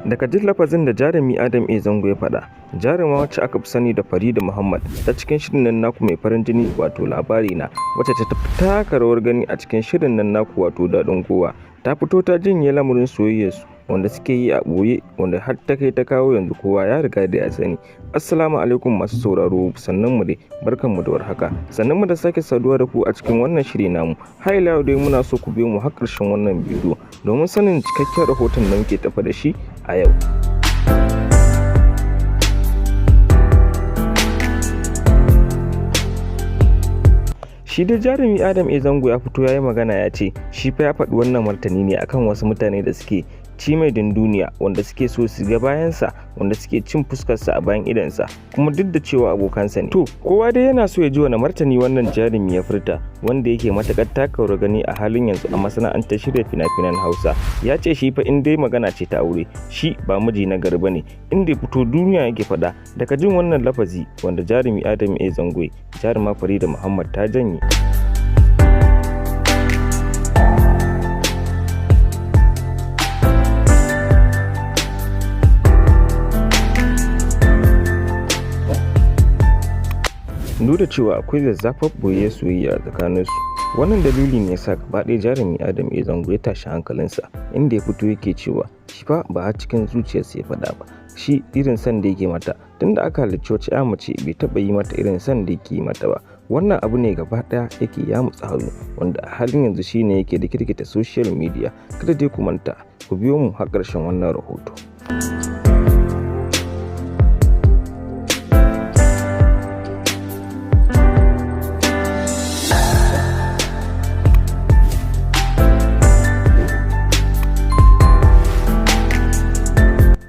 Daga jin lafazin da jarumi Adam A Zango ya faɗa, jaruma wacce aka fi sani da Farida Muhammad ta cikin shirin nan naku mai farin jini wato labari na, wacce ta taka rawar gani a cikin shirin nan naku wato daɗin kowa, ta fito ta jinye lamarin soyayyarsu wanda suke yi a ɓoye, wanda har ta kai ta kawo yanzu kowa ya riga da ya sani. Assalamu alaikum masu sauraro, sannan mu dai barkanmu da warhaka, sannan mu da sake saduwa da ku a cikin wannan shiri namu. Har ila yau dai muna so ku biyo mu har ƙarshen wannan bidiyo domin sanin cikakken rahoton da muke tafa da shi a yau. Shi dai jarumi Adam A Zango ya fito ya yi magana ya ce shi fa ya faɗi wannan martani ne akan wasu mutane da suke ci mai dunduniya, wanda suke so su ga bayansa, wanda suke cin fuskarsa a bayan idansa, kuma duk da cewa abokansa ne. To kowa dai yana so ya ji wani martani wannan jarumi ya furta, wanda yake matakar taka gani a halin yanzu a masana'antar shirya fina-finan Hausa. Ya ce shi fa in dai magana ce ta aure, shi ba miji na gari bane, inda ya fito duniya yake faɗa. Daga jin wannan lafazi wanda jarumi Adam A Zango, jaruma Farida Muhammad ta janye. Duk da cewa akwai zazzafar boye soyayya a tsakaninsu, wannan dalili ne yasa gaba ɗaya jarumi Adam A Zango ya tashi hankalinsa, inda ya fito yake cewa shi fa ba a cikin zuciyarsa ya faɗa ba, shi irin san da yake mata tunda aka halicci wacce ya mace bai taɓa yi mata irin san da yake yi mata ba. Wannan abu ne gaba ɗaya yake yamutsa hannu, wanda a halin yanzu shine yake da kirkita social media. Kada dai ku manta ku biyo mu har ƙarshen wannan rahoto.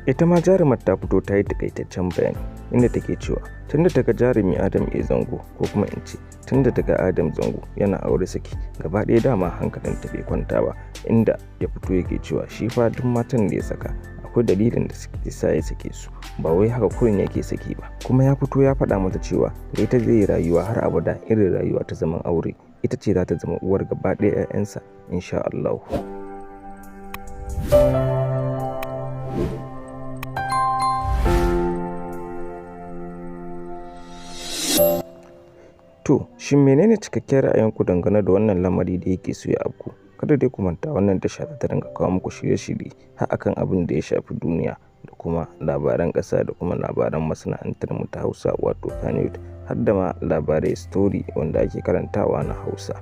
Ita ma jarumar ta fito ta yi takaitaccen bayani, inda take cewa tunda ta ga jarumi Adam A Zango, ko kuma in ce tunda ta ga Adam Zango yana aure saki, gaba ɗaya dama hankalin ta bai kwanta ba, inda ya fito yake cewa shi fa duk matan da ya saka akwai dalilin da suke sa ya sake su, ba wai haka kurin yake saki ba. Kuma ya fito ya faɗa mata cewa da ita zai yi rayuwa har abada, irin rayuwa ta zaman aure, ita ce za ta zama uwar gaba ɗaya 'ya'yansa insha Allah. To, shin menene cikakken ra'ayinku dangane da wannan lamari da yake so ya afku? Kada dai ku manta wannan tasha ta dinga kawo muku shirye-shirye har akan abin da ya shafi duniya da kuma labaran ƙasa da kuma labaran masana'antar mu ta Hausa wato Kannywood, har da ma labarai story wanda ake karantawa na Hausa.